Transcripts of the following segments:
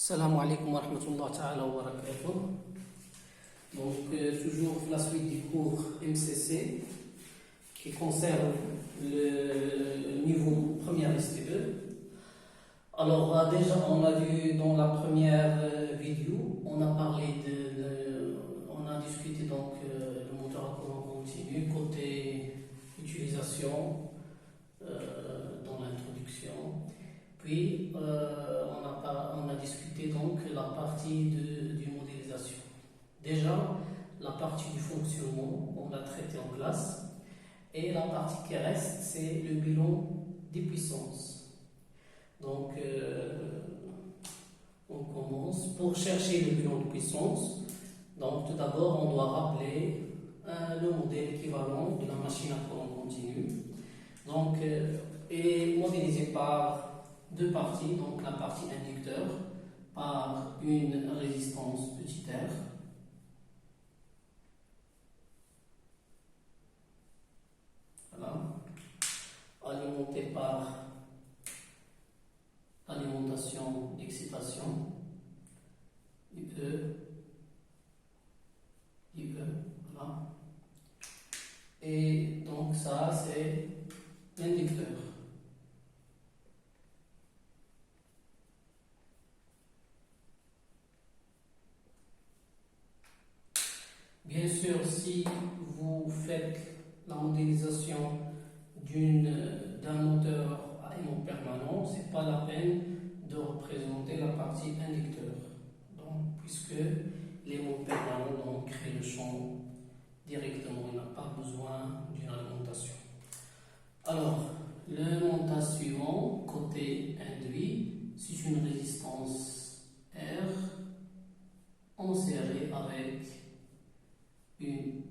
Salam alaikum wa rahmatullah ta'ala wa barakatuh. Donc, toujours la suite du cours MCC qui concerne le niveau première STE. Alors, déjà, on a vu dans la première vidéo, on a parlé on a discuté donc le moteur à courant continu, côté utilisation dans l'introduction. Puis, on a discuté donc la partie du modélisation. Déjà, la partie du fonctionnement, on l'a traité en classe. Et la partie qui reste, c'est le bilan des puissances. Donc, on commence. Pour chercher le bilan de puissance, donc tout d'abord, on doit rappeler le modèle équivalent de la machine à courant continu. Donc, est modélisé par deux parties, donc la partie inducteur par une résistance petit r, voilà, alimentée par alimentation d'excitation IE, voilà, et donc ça c'est l'inducteur. Bien sûr, si vous faites la modélisation d'un moteur à aimant permanent, ce n'est pas la peine de représenter la partie inducteur. Donc, puisque l'aimant permanent crée le champ directement, il n'a pas besoin d'une alimentation. Alors, le montage suivant, côté induit, c'est une résistance R enserrée avec une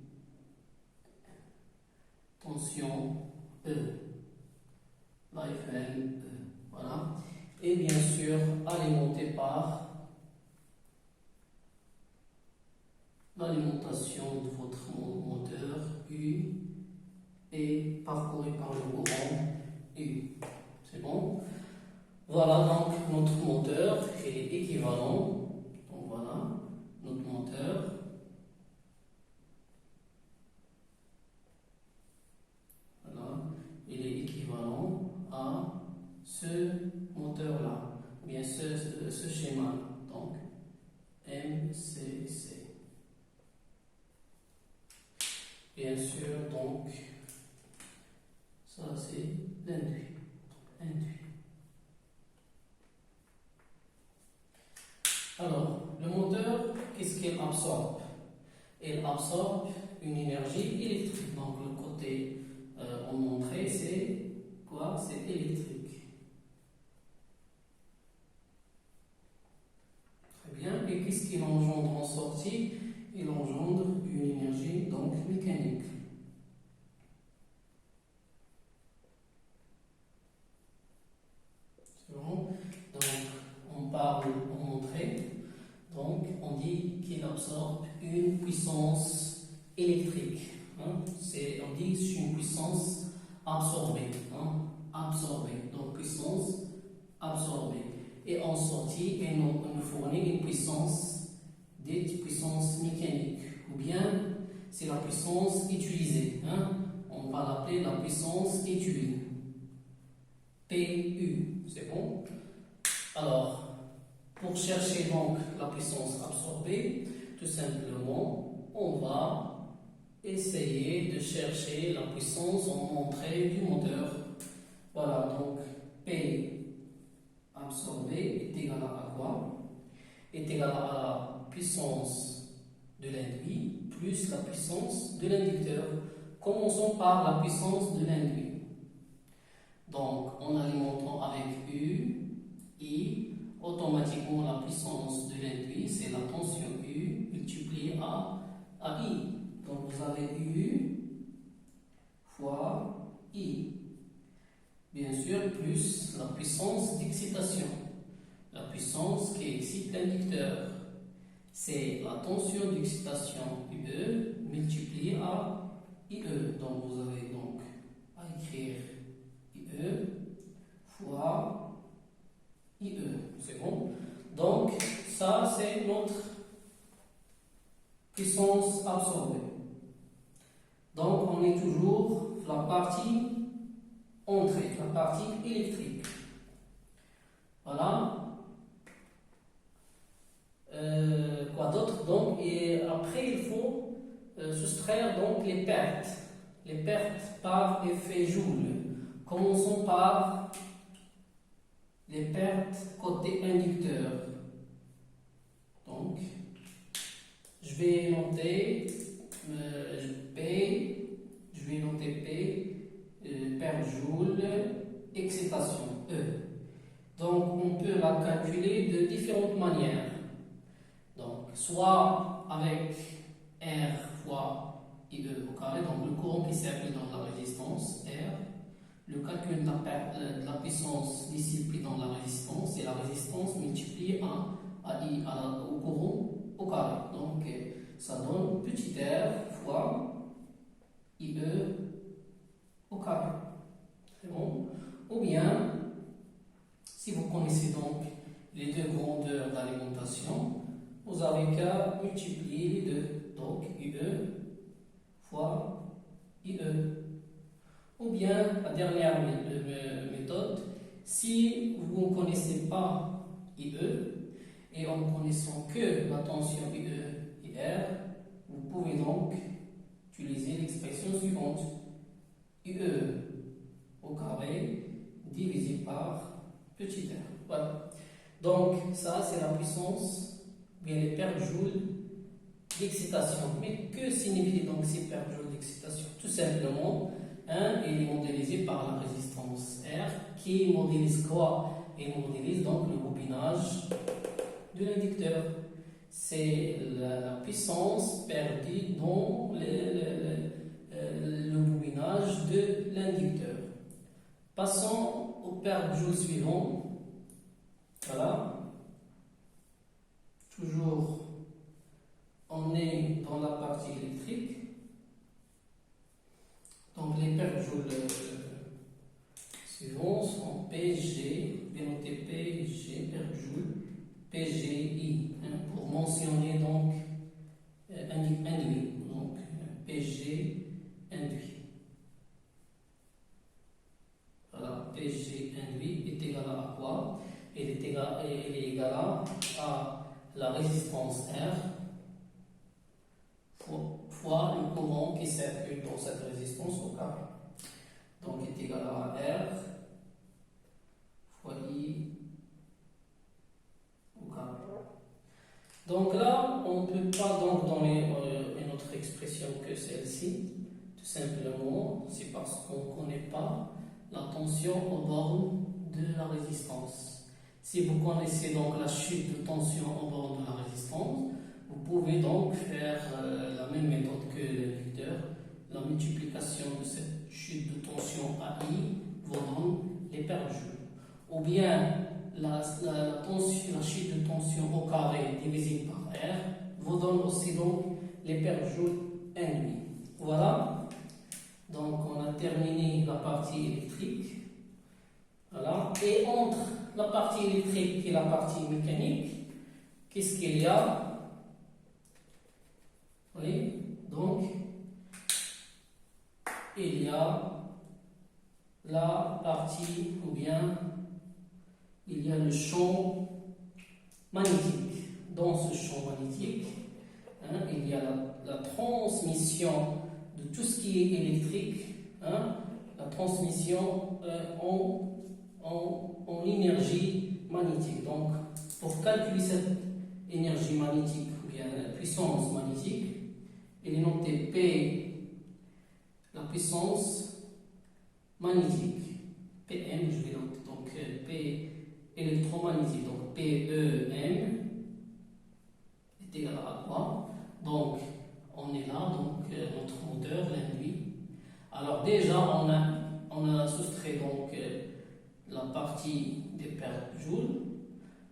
tension E, la Fn E, voilà, et bien sûr alimenté par l'alimentation de votre moteur U et parcouru par le courant U. C'est bon? Voilà donc notre moteur est équivalent. Donc voilà notre moteur. Il est équivalent à ce moteur-là, bien ce schéma, donc MCC. Bien sûr, donc, ça c'est l'induit. Alors, le moteur, qu'est-ce qu'il absorbe? Il absorbe une énergie électrique, donc le côté on montrait, c'est quoi? C'est électrique. Très bien. Et qu'est-ce qu'il engendre en sortie? Il engendre une énergie donc mécanique. C'est bon? Donc, on parle, on montrait. Donc, on dit qu'il absorbe une puissance électrique. On dit que c'est une puissance absorbée. Absorbée. Donc, puissance absorbée. Et en sortie, elle nous fournit une puissance, dite puissance mécanique. Ou bien, c'est la puissance utilisée. On va l'appeler la puissance étude. PU. C'est bon? Alors, pour chercher donc la puissance absorbée, tout simplement, on va essayer de chercher la puissance en entrée du moteur. Voilà, donc P absorbé est égal à quoi? Est égal à la puissance de l'induit plus la puissance de l'inducteur. Commençons par la puissance de l'induit. Donc, en alimentant avec U, I, automatiquement la puissance de l'induit, c'est la tension U multipliée à I. Donc vous avez U fois I. Bien sûr, plus la puissance d'excitation. La puissance qui excite l'inducteur. C'est la tension d'excitation UE multipliée à IE. Donc vous avez donc à écrire IE fois IE. C'est bon? Donc, ça, c'est notre puissance absorbée. Donc, on est toujours la partie entrée, la partie électrique. Voilà. Quoi d'autre? Donc, et après, il faut soustraire donc les pertes par effet Joule. Commençons par les pertes côté inducteur. Donc, je vais noter P, je vais noter P, perte Joule, excitation E. Donc, on peut la calculer de différentes manières. Donc, soit avec R fois IE au carré, donc le courant qui circule dans la résistance R, le calcul de la puissance dissipée dans la résistance et la résistance multipliée au courant au carré. Donc, ça donne petit r fois IE au carré. C'est bon? Ou bien, si vous connaissez donc les deux grandeurs d'alimentation, vous avez qu'à multiplier les deux. Donc, IE fois IE. Ou bien, la dernière méthode, si vous ne connaissez pas IE, et en connaissant que la tension IE et R, vous pouvez donc utiliser l'expression suivante. IE au carré divisé par petit r. Voilà. Donc, ça, c'est la puissance, bien les pertes joules d'excitation. Mais que signifient donc ces pertes joules d'excitation? Tout simplement, il est modélisé par la résistance R, qui modélise quoi? Il modélise donc le bobinage de l'inducteur. C'est la puissance perdue dans le bobinage de l'inducteur. Passons aux pertes joules suivantes. Voilà. Toujours, on est dans la partie électrique. Donc, les pertes joules suivantes sont PG, bien noté PG, pertes joules, PGI, pour mentionner donc induit. Donc, PG induit. Voilà, PG induit est égal à quoi? Il est égal à la résistance R fois le courant qui circule dans cette résistance au carré. Donc, il est égal à R fois I au carré. Donc là, on ne peut pas donc donner une autre expression que celle-ci. Tout simplement, c'est parce qu'on ne connaît pas la tension aux bornes de la résistance. Si vous connaissez donc la chute de tension aux bornes de la résistance, vous pouvez donc faire la même méthode que l'inducteur. La multiplication de cette chute de tension à I vous donne les pertes joules. Ou bien la chute de tension au carré divisé par R vous donne aussi donc les pertes joules induites. Voilà. Donc on a terminé la partie électrique. Voilà. Et entre la partie électrique et la partie mécanique, qu'est-ce qu'il y a? Oui, donc, il y a la partie, ou bien, il y a le champ magnétique. Dans ce champ magnétique, il y a la transmission de tout ce qui est électrique, la transmission en énergie magnétique. Donc, pour calculer cette énergie magnétique, ou bien la puissance magnétique, il est noté P, la puissance magnétique. PM, je vais noter. Donc, P électromagnétique. Donc, PEM est égal à quoi? Donc, on est là. Donc, notre moteur, l'induit. Alors, déjà, on a soustrait donc la partie des pertes joules.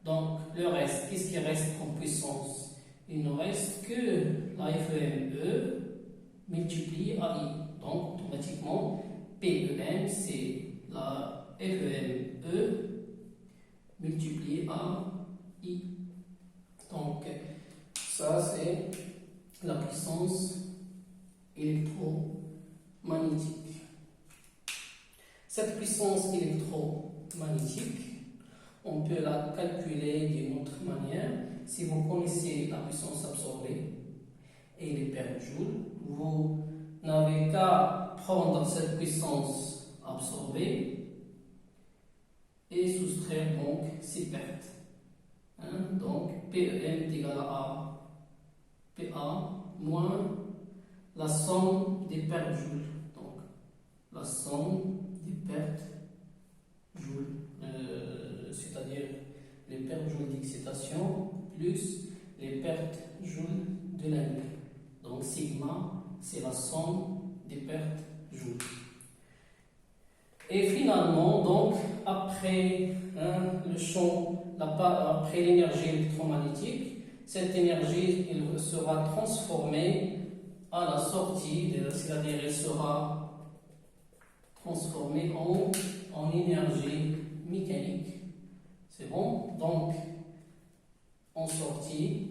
Donc, le reste, qu'est-ce qui reste comme puissance? Il ne reste que la FEME multipliée à I. Donc, automatiquement, PEM, c'est la FEME multipliée à I. la puissance électromagnétique. Cette puissance électromagnétique, on peut la calculer d'une autre manière. Si vous connaissez la puissance absorbée et les pertes joules, vous n'avez qu'à prendre cette puissance absorbée et soustraire donc ces pertes. Donc PEM est égal à PA moins la somme des pertes joules. Donc la somme des pertes joules, c'est-à-dire les pertes joules d'excitation plus les pertes joules de l'angle. Donc sigma, c'est la somme des pertes joules. Et finalement, donc, après le champ, après l'énergie électromagnétique, cette énergie elle sera transformée à la sortie, c'est-à-dire elle sera transformée en énergie mécanique. C'est bon? Donc, en sortie,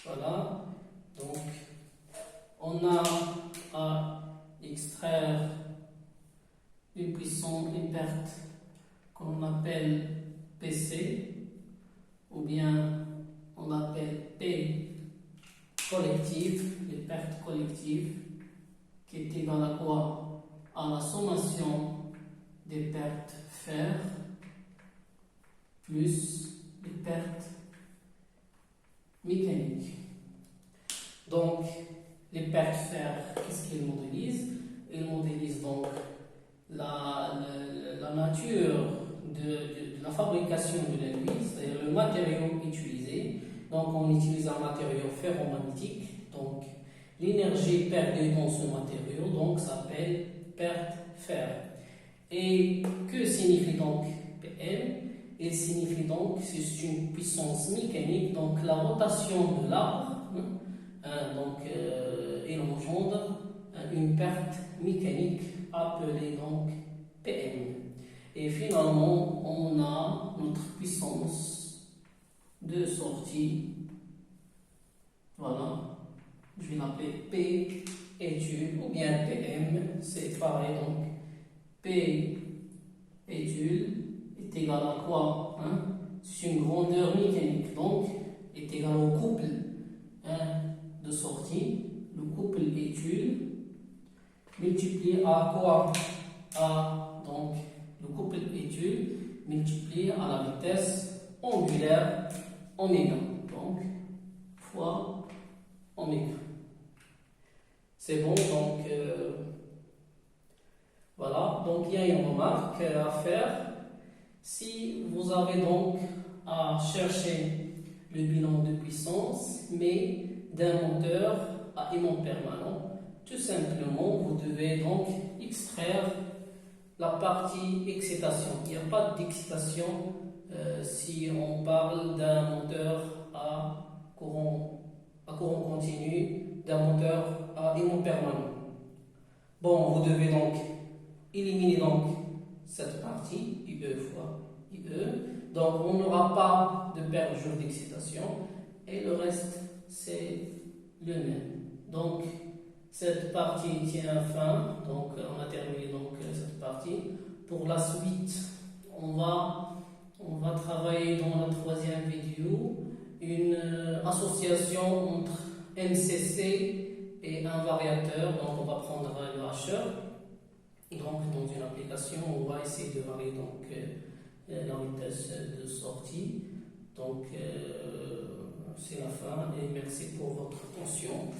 voilà, donc on a à extraire une puissance, une perte qu'on appelle PC, ou bien on appelle P collective, les pertes collectives, qui est égale à quoi? À la sommation des pertes fer plus les pertes mécaniques. Donc, les pertes fer, qu'est-ce qu'ils modélisent? Ils modélisent donc la nature de la fabrication de l'aiguille, c'est-à-dire le matériau utilisé. Donc, on utilise un matériau ferromagnétique. Donc, l'énergie perdue dans ce matériau donc s'appelle perte fer. Et que signifie donc PM? Il signifie donc que c'est une puissance mécanique, donc la rotation de l'arbre, il engendre une perte mécanique appelée donc PM. Et finalement, on a notre puissance de sortie, voilà, je vais l'appeler P étude ou bien PM, c'est pareil, donc P étude est égal à quoi? C'est une grandeur mécanique, donc est égal au couple de sortie, le couple étude multiplié à quoi? À donc le couple étude multiplié à la vitesse angulaire oméga, donc fois oméga. C'est bon, donc voilà, donc il y a une remarque à faire. Si vous avez donc à chercher le bilan de puissance, mais d'un moteur à aimant permanent, tout simplement, vous devez donc extraire la partie excitation. Il n'y a pas d'excitation si on parle d'un moteur à courant continu, d'un moteur à aimant permanent. Bon, vous devez donc éliminer donc cette partie, IE fois IE. Donc, on n'aura pas de perte jour d'excitation et le reste, c'est le même. Donc, cette partie tient fin. Donc, on a terminé donc cette partie. Pour la suite, on va travailler dans la troisième vidéo une association entre MCC et un variateur. Donc, on va prendre le hacheur. Donc, dans une application, on va essayer de varier donc, la vitesse de sortie. Donc, c'est la fin et merci pour votre attention.